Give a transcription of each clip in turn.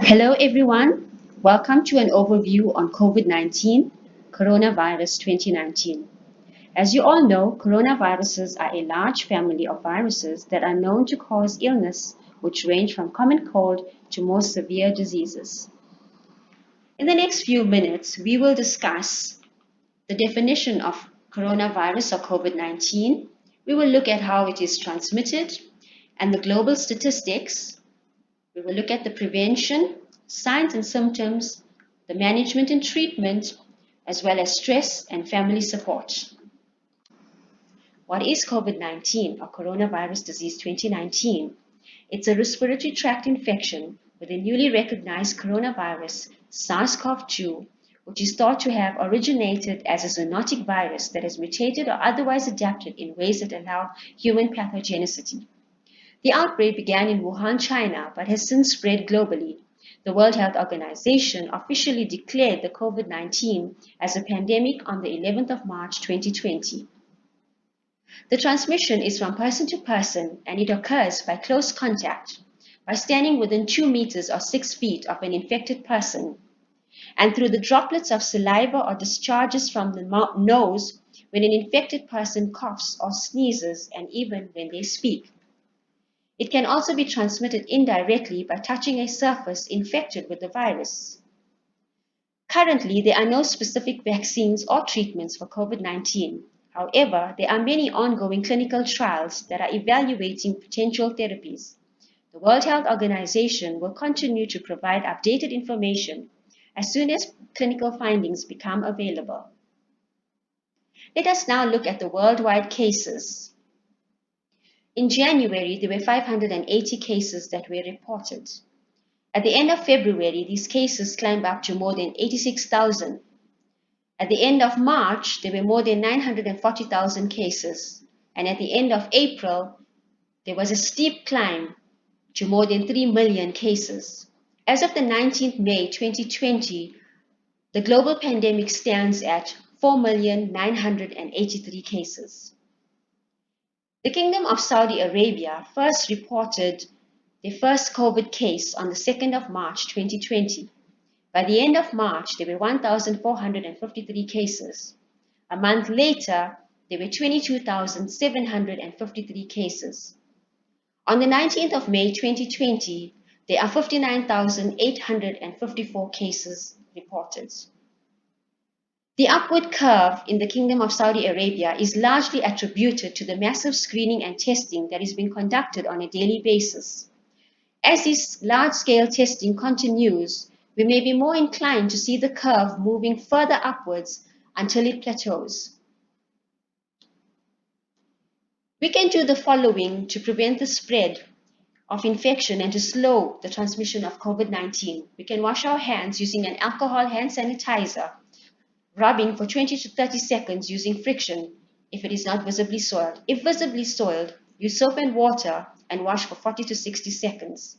Hello, everyone. Welcome to an overview on COVID-19, Coronavirus 2019. As you all know, coronaviruses are a large family of viruses that are known to cause illness, which range from common cold to more severe diseases. In the next few minutes, we will discuss the definition of coronavirus or COVID-19. We will look at how it is transmitted and the global statistics. We will look at the prevention, signs and symptoms, the management and treatment, as well as stress and family support. What is COVID-19 or coronavirus disease 2019? It's a respiratory tract infection with a newly recognized coronavirus, SARS-CoV-2, which is thought to have originated as a zoonotic virus that has mutated or otherwise adapted in ways that allow human pathogenicity. The outbreak began in Wuhan, China, but has since spread globally. The World Health Organization officially declared the COVID-19 as a pandemic on the 11th of March 2020. The transmission is from person to person and it occurs by close contact, by standing within 2 meters or 6 feet of an infected person, and through the droplets of saliva or discharges from the nose when an infected person coughs or sneezes and even when they speak. It can also be transmitted indirectly by touching a surface infected with the virus. Currently, there are no specific vaccines or treatments for COVID-19. However, there are many ongoing clinical trials that are evaluating potential therapies. The World Health Organization will continue to provide updated information as soon as clinical findings become available. Let us now look at the worldwide cases. In January, there were 580 cases that were reported. At the end of February, these cases climbed up to more than 86,000. At the end of March, there were more than 940,000 cases. And at the end of April, there was a steep climb to more than 3 million cases. As of the 19th May 2020, the global pandemic stands at 4,983 cases. The Kingdom of Saudi Arabia first reported the first COVID case on the 2nd of March 2020. By the end of March, there were 1,453 cases. A month later, there were 22,753 cases. On the 19th of May 2020, there are 59,854 cases reported. The upward curve in the Kingdom of Saudi Arabia is largely attributed to the massive screening and testing that is being conducted on a daily basis. As this large-scale testing continues, we may be more inclined to see the curve moving further upwards until it plateaus. We can do the following to prevent the spread of infection and to slow the transmission of COVID-19. We can wash our hands using an alcohol hand sanitizer, rubbing for 20 to 30 seconds using friction if it is not visibly soiled. If visibly soiled, use soap and water and wash for 40 to 60 seconds.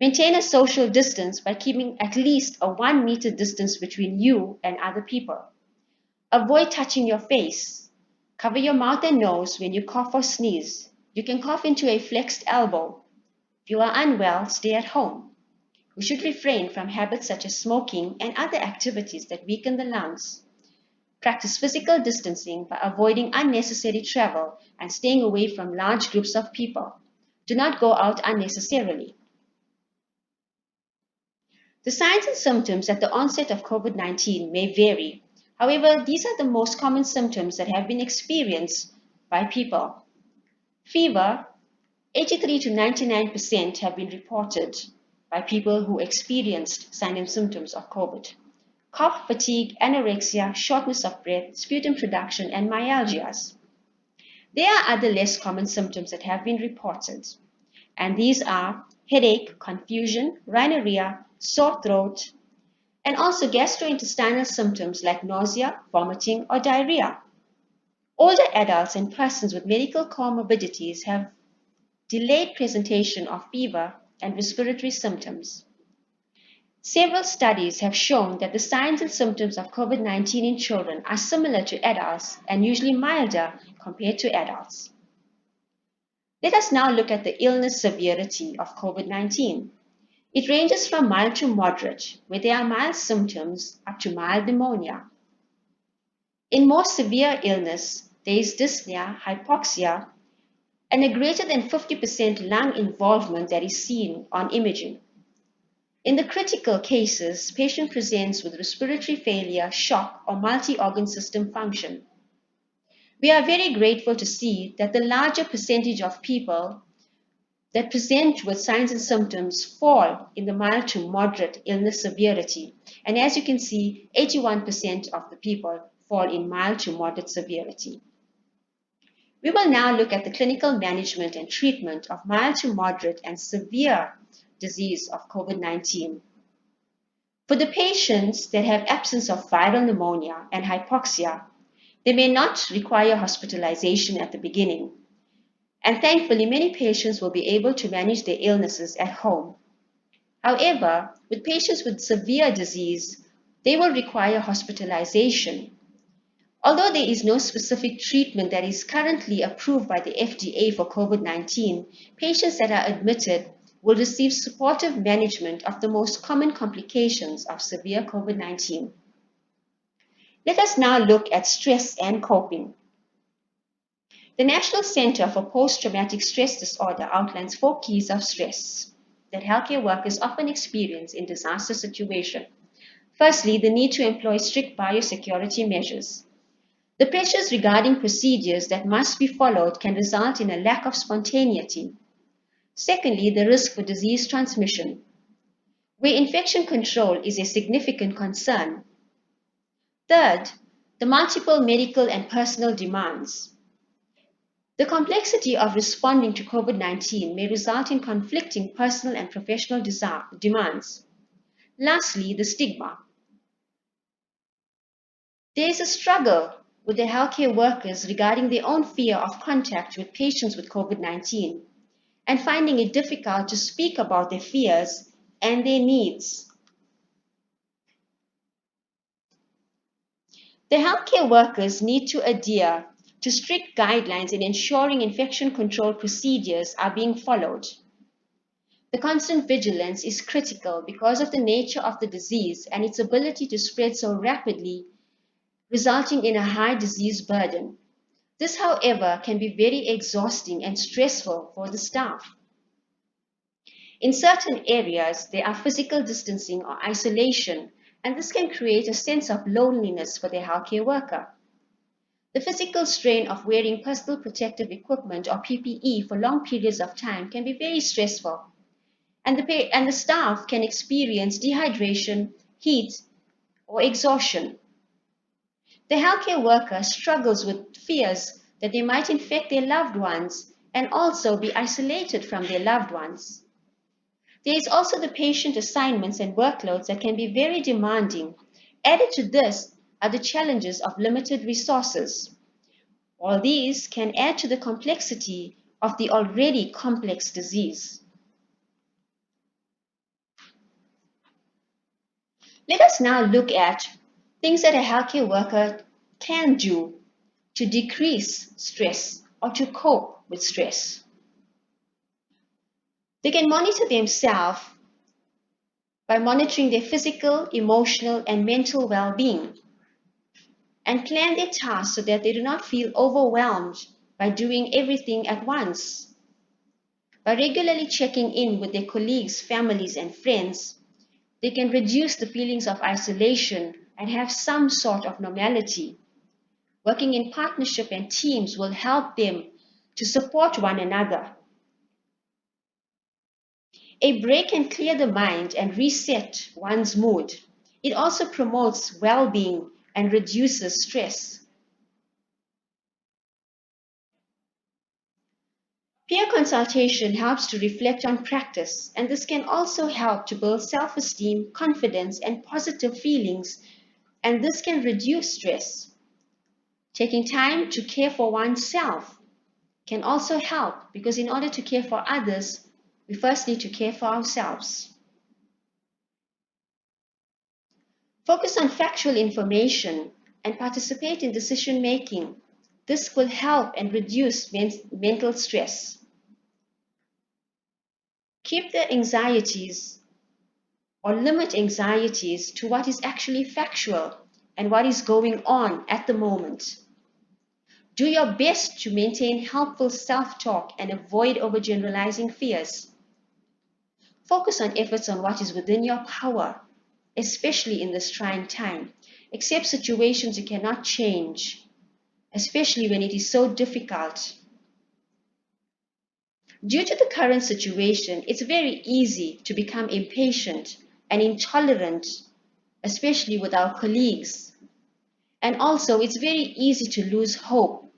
Maintain a social distance by keeping at least a 1 meter distance between you and other people. Avoid touching your face. Cover your mouth and nose when you cough or sneeze. You can cough into a flexed elbow. If you are unwell, stay at home. We should refrain from habits such as smoking and other activities that weaken the lungs. Practice physical distancing by avoiding unnecessary travel and staying away from large groups of people. Do not go out unnecessarily. The signs and symptoms at the onset of COVID-19 may vary. However, these are the most common symptoms that have been experienced by people. Fever, 83 to 99% have been reported by people who experienced signs and symptoms of COVID. Cough, fatigue, anorexia, shortness of breath, sputum production, and myalgias. There are other less common symptoms that have been reported, and these are headache, confusion, rhinorrhea, sore throat, and also gastrointestinal symptoms like nausea, vomiting, or diarrhea. Older adults and persons with medical comorbidities have delayed presentation of fever and respiratory symptoms. Several studies have shown that the signs and symptoms of COVID-19 in children are similar to adults and usually milder compared to adults. Let us now look at the illness severity of COVID-19. It ranges from mild to moderate, where there are mild symptoms, up to mild pneumonia. In more severe illness, there is dyspnea, hypoxia, and a greater than 50% lung involvement that is seen on imaging. In the critical cases, patient presents with respiratory failure, shock, or multi-organ system function. We are very grateful to see that the larger percentage of people that present with signs and symptoms fall in the mild to moderate illness severity. And as you can see, 81% of the people fall in mild to moderate severity. We will now look at the clinical management and treatment of mild to moderate and severe disease of COVID-19. For the patients that have absence of viral pneumonia and hypoxia, they may not require hospitalization at the beginning. And thankfully, many patients will be able to manage their illnesses at home. However, with patients with severe disease, they will require hospitalization. Although there is no specific treatment that is currently approved by the FDA for COVID-19, patients that are admitted will receive supportive management of the most common complications of severe COVID-19. Let us now look at stress and coping. The National Center for Post-Traumatic Stress Disorder outlines 4 keys of stress that healthcare workers often experience in disaster situations. Firstly, the need to employ strict biosecurity measures. The pressures regarding procedures that must be followed can result in a lack of spontaneity. Secondly, the risk for disease transmission, where infection control is a significant concern. Third, the multiple medical and personal demands. The complexity of responding to COVID-19 may result in conflicting personal and professional demands. Lastly, the stigma. There is a struggle with the healthcare workers regarding their own fear of contact with patients with COVID-19 and finding it difficult to speak about their fears and their needs. The healthcare workers need to adhere to strict guidelines in ensuring infection control procedures are being followed. The constant vigilance is critical because of the nature of the disease and its ability to spread so rapidly, resulting in a high disease burden. This, however, can be very exhausting and stressful for the staff. In certain areas, there are physical distancing or isolation, and this can create a sense of loneliness for the healthcare worker. The physical strain of wearing personal protective equipment or PPE for long periods of time can be very stressful, and the staff can experience dehydration, heat, or exhaustion. The healthcare worker struggles with fears that they might infect their loved ones and also be isolated from their loved ones. There is also the patient assignments and workloads that can be very demanding. Added to this are the challenges of limited resources. All these can add to the complexity of the already complex disease. Let us now look at things that a healthcare worker can do to decrease stress or to cope with stress. They can monitor themselves by monitoring their physical, emotional, and mental well-being and plan their tasks so that they do not feel overwhelmed by doing everything at once. By regularly checking in with their colleagues, families, and friends, they can reduce the feelings of isolation and have some sort of normality. Working in partnership and teams will help them to support one another. A break can clear the mind and reset one's mood. It also promotes well-being and reduces stress. Peer consultation helps to reflect on practice, and this can also help to build self-esteem, confidence, and positive feelings, and this can reduce stress. Taking time to care for oneself can also help because in order to care for others, we first need to care for ourselves. Focus on factual information and participate in decision making. This will help and reduce mental stress. Keep the anxieties or limit anxieties to what is actually factual and what is going on at the moment. Do your best to maintain helpful self-talk and avoid overgeneralizing fears. Focus on efforts on what is within your power, especially in this trying time. Accept situations you cannot change, especially when it is so difficult. Due to the current situation, it's very easy to become impatient and intolerant, especially with our colleagues. And also, it's very easy to lose hope,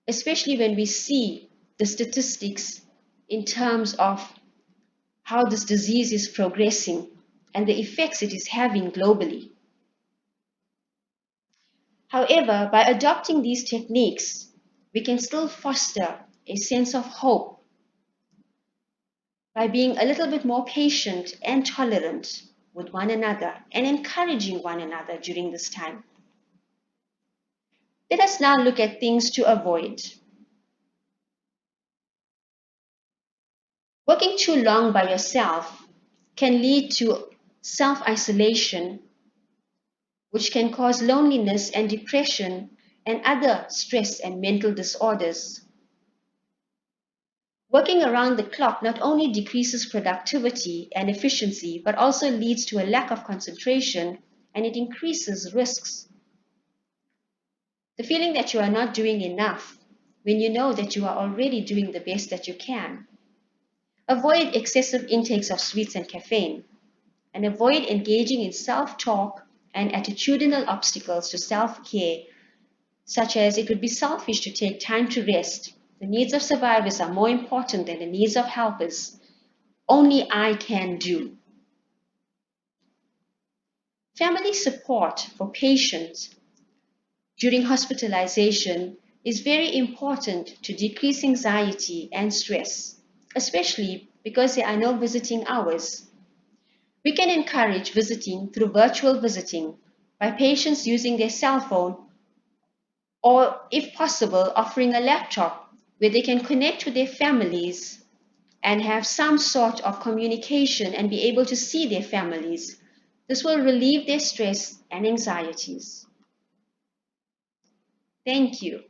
especially when we see the statistics in terms of how this disease is progressing and the effects it is having globally. However, by adopting these techniques, we can still foster a sense of hope by being a little bit more patient and tolerant with one another and encouraging one another during this time. Let us now look at things to avoid. Working too long by yourself can lead to self-isolation, which can cause loneliness and depression and other stress and mental disorders. Working around the clock not only decreases productivity and efficiency, but also leads to a lack of concentration, and it increases risks. The feeling that you are not doing enough when you know that you are already doing the best that you can. Avoid excessive intakes of sweets and caffeine, and avoid engaging in self-talk and attitudinal obstacles to self-care, such as it would be selfish to take time to rest. The needs of survivors are more important than the needs of helpers. Only I can do. Family support for patients during hospitalization is very important to decrease anxiety and stress, especially because there are no visiting hours. We can encourage visiting through virtual visiting by patients using their cell phone or, if possible, offering a laptop where they can connect with their families and have some sort of communication and be able to see their families. This will relieve their stress and anxieties. Thank you.